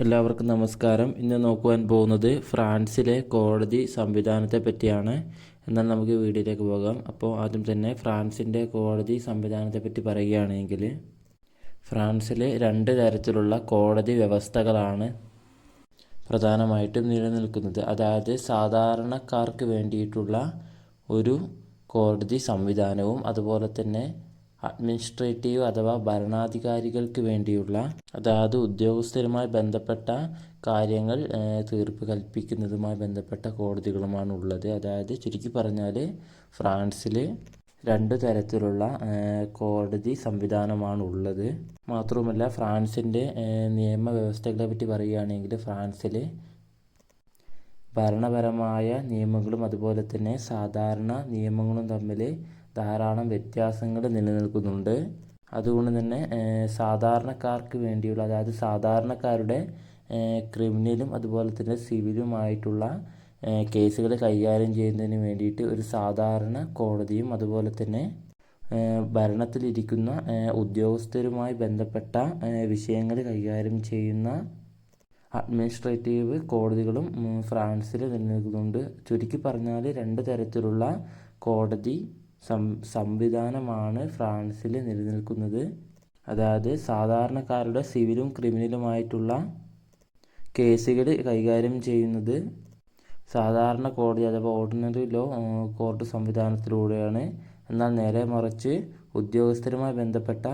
എല്ലാവർക്കും നമസ്കാരം. ഇന്ന് നോക്കുവാൻ പോകുന്നത് ഫ്രാൻസിലെ കോടതി സംവിധാനത്തെ പറ്റിയാണ്. എന്നാൽ നമുക്ക് വീഡിയോയിലേക്ക് പോകാം. അപ്പോൾ ആദ്യം തന്നെ ഫ്രാൻസിൻ്റെ കോടതി സംവിധാനത്തെ പറ്റി പറയുകയാണെങ്കിൽ, ഫ്രാൻസിൽ 2 തരത്തിലുള്ള കോടതി വ്യവസ്ഥകളാണ് പ്രധാനമായിട്ടും നിലനിൽക്കുന്നത്. അതായത് സാധാരണക്കാർക്ക് വേണ്ടിയിട്ടുള്ള ഒരു കോടതി സംവിധാനവും അതുപോലെ തന്നെ അഡ്മിനിസ്ട്രേറ്റീവ് അഥവാ ഭരണാധികാരികൾക്ക് വേണ്ടിയുള്ള, അതായത് ഉദ്യോഗസ്ഥരുമായി ബന്ധപ്പെട്ട കാര്യങ്ങൾ തീർപ്പ് കൽപ്പിക്കുന്നതുമായി ബന്ധപ്പെട്ട കോടതികളുമാണ് ഉള്ളത്. അതായത് ചുരുക്കി പറഞ്ഞാൽ ഫ്രാൻസിൽ 2 തരത്തിലുള്ള കോടതി സംവിധാനമാണ് ഉള്ളത്. മാത്രവുമല്ല ഫ്രാൻസിൻ്റെ നിയമവ്യവസ്ഥകളെ പറ്റി പറയുകയാണെങ്കിൽ, ഫ്രാൻസിൽ ഭരണപരമായ നിയമങ്ങളും അതുപോലെ തന്നെ സാധാരണ നിയമങ്ങളും തമ്മിൽ ധാരാളം വ്യത്യാസങ്ങൾ നിലനിൽക്കുന്നുണ്ട്. അതുകൊണ്ട് തന്നെ സാധാരണക്കാർക്ക് വേണ്ടിയുള്ള, അതായത് സാധാരണക്കാരുടെ ക്രിമിനലും അതുപോലെ തന്നെ സിവിലുമായിട്ടുള്ള കേസുകൾ കൈകാര്യം ചെയ്യുന്നതിന് വേണ്ടിയിട്ട് ഒരു സാധാരണ കോടതിയും അതുപോലെ തന്നെ ഭരണത്തിലിരിക്കുന്ന ഉദ്യോഗസ്ഥരുമായി ബന്ധപ്പെട്ട വിഷയങ്ങൾ കൈകാര്യം ചെയ്യുന്ന അഡ്മിനിസ്ട്രേറ്റീവ് കോടതികളും ഫ്രാൻസിൽ നിലനിൽക്കുന്നുണ്ട്. ചുരുക്കി പറഞ്ഞാൽ 2 തരത്തിലുള്ള കോടതി സംവിധാനമാണ് ഫ്രാൻസിൽ നിലനിൽക്കുന്നത്. അതായത് സാധാരണക്കാരുടെ സിവിലും ക്രിമിനലുമായിട്ടുള്ള കേസുകൾ കൈകാര്യം ചെയ്യുന്നത് സാധാരണ കോടതി അഥവാ ഓർഡിനറി ലോ കോർട്ട് സംവിധാനത്തിലൂടെയാണ്. എന്നാൽ നേരെ മറിച്ച് ഉദ്യോഗസ്ഥരുമായി ബന്ധപ്പെട്ട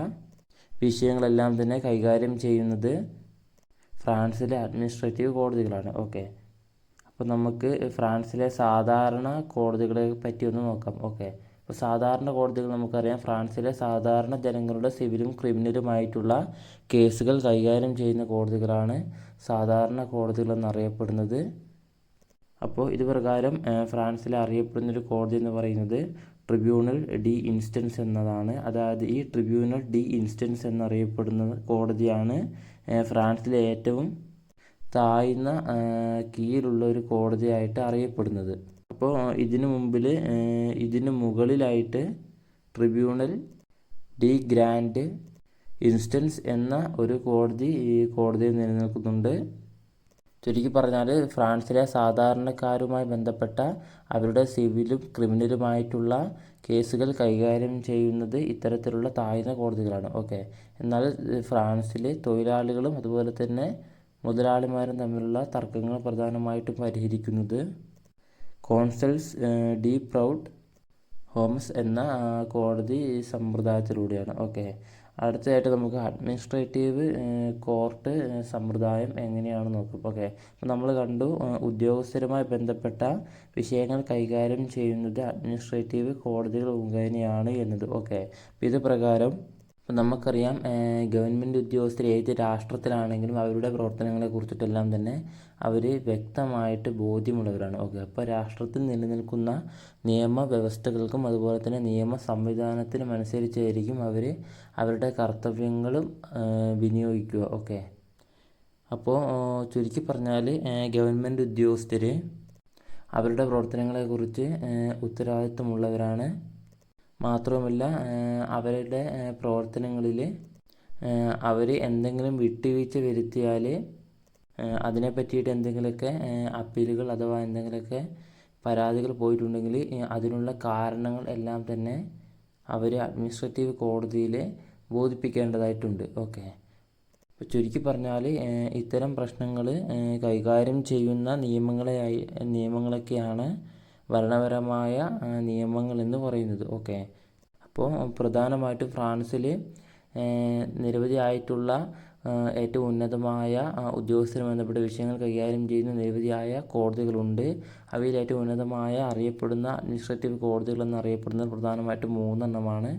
വിഷയങ്ങളെല്ലാം തന്നെ കൈകാര്യം ചെയ്യുന്നത് ഫ്രാൻസിലെ അഡ്മിനിസ്ട്രേറ്റീവ് കോടതികളാണ്. ഓക്കെ, അപ്പോൾ നമുക്ക് ഫ്രാൻസിലെ സാധാരണ കോടതികളെ പറ്റി ഒന്ന് നോക്കാം. ഓക്കെ, അപ്പോൾ സാധാരണ കോടതികൾ നമുക്കറിയാം, ഫ്രാൻസിലെ സാധാരണ ജനങ്ങളുടെ സിവിലും ക്രിമിനലുമായിട്ടുള്ള കേസുകൾ കൈകാര്യം ചെയ്യുന്ന കോടതികളാണ് സാധാരണ കോടതികൾ എന്നറിയപ്പെടുന്നത്. അപ്പോൾ ഇത് പ്രകാരം ഫ്രാൻസിൽ അറിയപ്പെടുന്നൊരു കോടതി എന്ന് പറയുന്നത് ട്രിബ്യൂണൽ ഡി ഇൻസ്റ്റൻസ് എന്നതാണ്. അതായത് ഈ ട്രിബ്യൂണൽ ഡി ഇൻസ്റ്റൻസ് എന്നറിയപ്പെടുന്ന കോടതിയാണ് ഫ്രാൻസിലെ ഏറ്റവും താഴ്ന്ന കീഴിലുള്ള ഒരു കോടതിയായിട്ട് അറിയപ്പെടുന്നത്. അപ്പോൾ ഇതിന് മുകളിലായിട്ട് ട്രിബ്യൂണൽ ഡി ഗ്രാൻഡ് ഇൻസ്റ്റൻസ് എന്ന ഒരു കോടതി ഈ കോടതിയിൽ നിലനിൽക്കുന്നുണ്ട്. ചുരുക്കി പറഞ്ഞാൽ ഫ്രാൻസിലെ സാധാരണക്കാരുമായി ബന്ധപ്പെട്ട അവരുടെ സിവിലും ക്രിമിനലുമായിട്ടുള്ള കേസുകൾ കൈകാര്യം ചെയ്യുന്നത് ഇത്തരത്തിലുള്ള താഴ്ന്ന കോടതികളാണ്. ഓക്കെ, എന്നാൽ ഫ്രാൻസിൽ തൊഴിലാളികളും അതുപോലെ തന്നെ മുതലാളിമാരും തമ്മിലുള്ള തർക്കങ്ങൾ പ്രധാനമായിട്ടും പരിഹരിക്കുന്നത് കോൺസൽസ് ഡി പ്രൗഡ് ഹോംസ് എന്ന കോടതി സമ്പ്രദായത്തിലൂടെയാണ്. ഓക്കെ, അടുത്തതായിട്ട് നമുക്ക് അഡ്മിനിസ്ട്രേറ്റീവ് കോർട്ട് സമ്പ്രദായം എങ്ങനെയാണെന്ന് നോക്കും. ഓക്കെ, അപ്പോൾ നമ്മൾ കണ്ടു ഉദ്യോഗസ്ഥരുമായി ബന്ധപ്പെട്ട വിഷയങ്ങൾ കൈകാര്യം ചെയ്യുന്നത് അഡ്മിനിസ്ട്രേറ്റീവ് കോടതികൾ മുഖേനയാണ് എന്നത്. ഓക്കെ, അപ്പോൾ ഇത് പ്രകാരം ഇപ്പം നമുക്കറിയാം ഗവൺമെൻറ് ഉദ്യോഗസ്ഥർ ഏത് രാഷ്ട്രത്തിലാണെങ്കിലും അവരുടെ പ്രവർത്തനങ്ങളെ കുറിച്ചിട്ടെല്ലാം തന്നെ അവർ വ്യക്തമായിട്ട് ബോധ്യമുള്ളവരാണ്. ഓക്കെ, അപ്പോൾ രാഷ്ട്രത്തിൽ നിലനിൽക്കുന്ന നിയമവ്യവസ്ഥകൾക്കും അതുപോലെ തന്നെ നിയമ സംവിധാനത്തിനും അനുസരിച്ചായിരിക്കും അവർ അവരുടെ കർത്തവ്യങ്ങളും വിനിയോഗിക്കുക. ഓക്കെ, അപ്പോൾ ചുരുക്കി പറഞ്ഞാൽ ഗവൺമെൻറ് ഉദ്യോഗസ്ഥർ അവരുടെ പ്രവർത്തനങ്ങളെക്കുറിച്ച് ഉത്തരവാദിത്വമുള്ളവരാണ്. മാത്രവുമല്ല അവരുടെ പ്രവർത്തനങ്ങളിൽ അവർ എന്തെങ്കിലും വിട്ടുവീഴ്ച വരുത്തിയാൽ അതിനെ പറ്റിയിട്ട് എന്തെങ്കിലുമൊക്കെ അപ്പീലുകൾ അഥവാ എന്തെങ്കിലുമൊക്കെ പരാതികൾ പോയിട്ടുണ്ടെങ്കിൽ അതിനുള്ള കാരണങ്ങൾ എല്ലാം തന്നെ അവർ അഡ്മിനിസ്ട്രേറ്റീവ് കോടതിയിൽ ബോധിപ്പിക്കേണ്ടതായിട്ടുണ്ട്. ഓക്കെ, അപ്പോൾ ചുരുക്കി പറഞ്ഞാൽ ഇത്തരം പ്രശ്നങ്ങൾ കൈകാര്യം ചെയ്യുന്ന നിയമങ്ങളൊക്കെയാണ് ഭരണപരമായ നിയമങ്ങൾ എന്ന് പറയുന്നത്. ഓക്കെ, അപ്പോൾ പ്രധാനമായിട്ടും ഫ്രാൻസിൽ നിരവധിയായിട്ടുള്ള ഏറ്റവും ഉന്നതമായ ഉദ്യോഗസ്ഥരുമായി ബന്ധപ്പെട്ട വിഷയങ്ങൾ കൈകാര്യം ചെയ്യുന്ന നിരവധിയായ കോടതികളുണ്ട്. അവയിൽ ഏറ്റവും ഉന്നതമായ അറിയപ്പെടുന്ന അഡ്മിനിസ്ട്രേറ്റീവ് കോടതികൾ എന്നറിയപ്പെടുന്നത് പ്രധാനമായിട്ടും 3 എണ്ണമാണ്.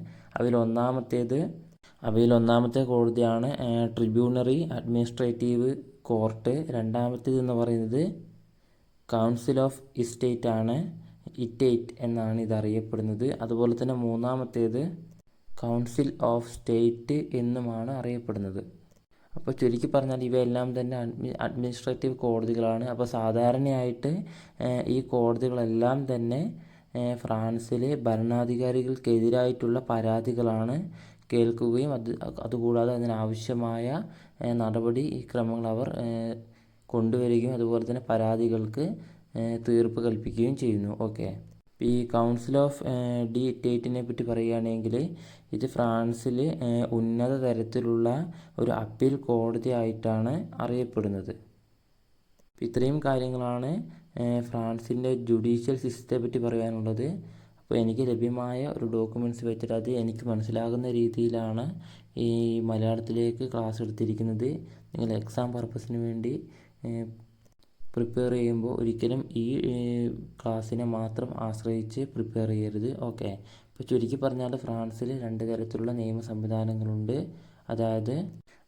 അവയിൽ ഒന്നാമത്തെ കോടതിയാണ് ട്രിബ്യൂണറി അഡ്മിനിസ്ട്രേറ്റീവ് കോർട്ട്. രണ്ടാമത്തേതെന്ന് പറയുന്നത് കൗൺസിൽ ഓഫ് ഇസ്റ്റേറ്റ് ആണ്, ഇറ്റേറ്റ് എന്നാണ് ഇതറിയപ്പെടുന്നത്. അതുപോലെ തന്നെ മൂന്നാമത്തേത് കൗൺസിൽ ഓഫ് സ്റ്റേറ്റ് എന്നുമാണ് അറിയപ്പെടുന്നത്. അപ്പോൾ ചുരുക്കി പറഞ്ഞാൽ ഇവയെല്ലാം തന്നെ അഡ്മിനിസ്ട്രേറ്റീവ് കോടതികളാണ്. അപ്പോൾ സാധാരണയായിട്ട് ഈ കോടതികളെല്ലാം തന്നെ ഫ്രാൻസിലെ ഭരണാധികാരികൾക്കെതിരായിട്ടുള്ള പരാതികളാണ് കേൾക്കുകയും അതുകൂടാതെ അതിനാവശ്യമായ നടപടി ക്രമങ്ങൾ അവർ കൊണ്ടുവരികയും അതുപോലെ തന്നെ പരാതികൾക്ക് തീർപ്പ് കൽപ്പിക്കുകയും ചെയ്യുന്നു. ഓക്കെ, ഈ കൗൺസിൽ ഓഫ് ഡിറ്റേറ്റിനെ പറ്റി പറയുകയാണെങ്കിൽ ഇത് ഫ്രാൻസിൽ ഉന്നത തരത്തിലുള്ള ഒരു അപ്പീൽ കോടതി ആയിട്ടാണ് അറിയപ്പെടുന്നത്. ഇത്രയും കാര്യങ്ങളാണ് ഫ്രാൻസിൻ്റെ ജുഡീഷ്യൽ സിസ്റ്റത്തെ പറ്റി പറയാനുള്ളത്. അപ്പോൾ എനിക്ക് ലഭ്യമായ ഒരു ഡോക്യുമെൻറ്റ്സ് വെച്ചിട്ട് അത് എനിക്ക് മനസ്സിലാകുന്ന രീതിയിലാണ് ഈ മലയാളത്തിലേക്ക് ക്ലാസ് എടുത്തിരിക്കുന്നത്. നിങ്ങൾ എക്സാം പർപ്പസിന് വേണ്ടി പ്രിപ്പയർ ചെയ്യുമ്പോൾ ഒരിക്കലും ഈ ക്ലാസ്സിനെ മാത്രം ആശ്രയിച്ച് പ്രിപ്പയർ ചെയ്യരുത്. ഓക്കെ, ഇപ്പോൾ ചുരുക്കി പറഞ്ഞാൽ ഫ്രാൻസിൽ 2 തരത്തിലുള്ള നിയമ സംവിധാനങ്ങളുണ്ട്. അതായത്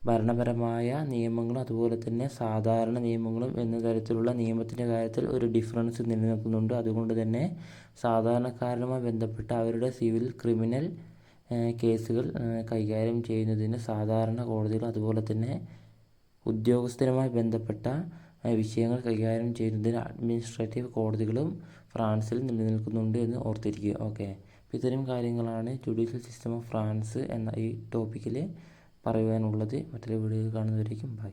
ഭരണപരമായ നിയമങ്ങളും അതുപോലെ തന്നെ സാധാരണ നിയമങ്ങളും എന്ന തരത്തിലുള്ള നിയമത്തിൻ്റെ കാര്യത്തിൽ ഒരു ഡിഫറൻസ് നിലനിൽക്കുന്നുണ്ട്. അതുകൊണ്ട് തന്നെ സാധാരണക്കാരുമായി ബന്ധപ്പെട്ട അവരുടെ സിവിൽ ക്രിമിനൽ കേസുകൾ കൈകാര്യം ചെയ്യുന്നതിന് സാധാരണ കോടതികൾ അതുപോലെ തന്നെ ഉദ്യോഗസ്ഥരുമായി ബന്ധപ്പെട്ട വിഷയങ്ങൾ കൈകാര്യം ചെയ്യുന്നതിന് അഡ്മിനിസ്ട്രേറ്റീവ് കോടതികളും ഫ്രാൻസിൽ നിലനിൽക്കുന്നുണ്ട് എന്ന് ഓർത്തിരിക്കുക. ഓക്കെ, അപ്പോൾ ഇത്തരം കാര്യങ്ങളാണ് ജുഡീഷ്യൽ സിസ്റ്റം ഓഫ് ഫ്രാൻസ് എന്ന ഈ ടോപ്പിക്കിൽ പറയുവാനുള്ളത്. മറ്റൊരു വീഡിയോയിൽ കാണുന്നവരേക്കും ബൈ.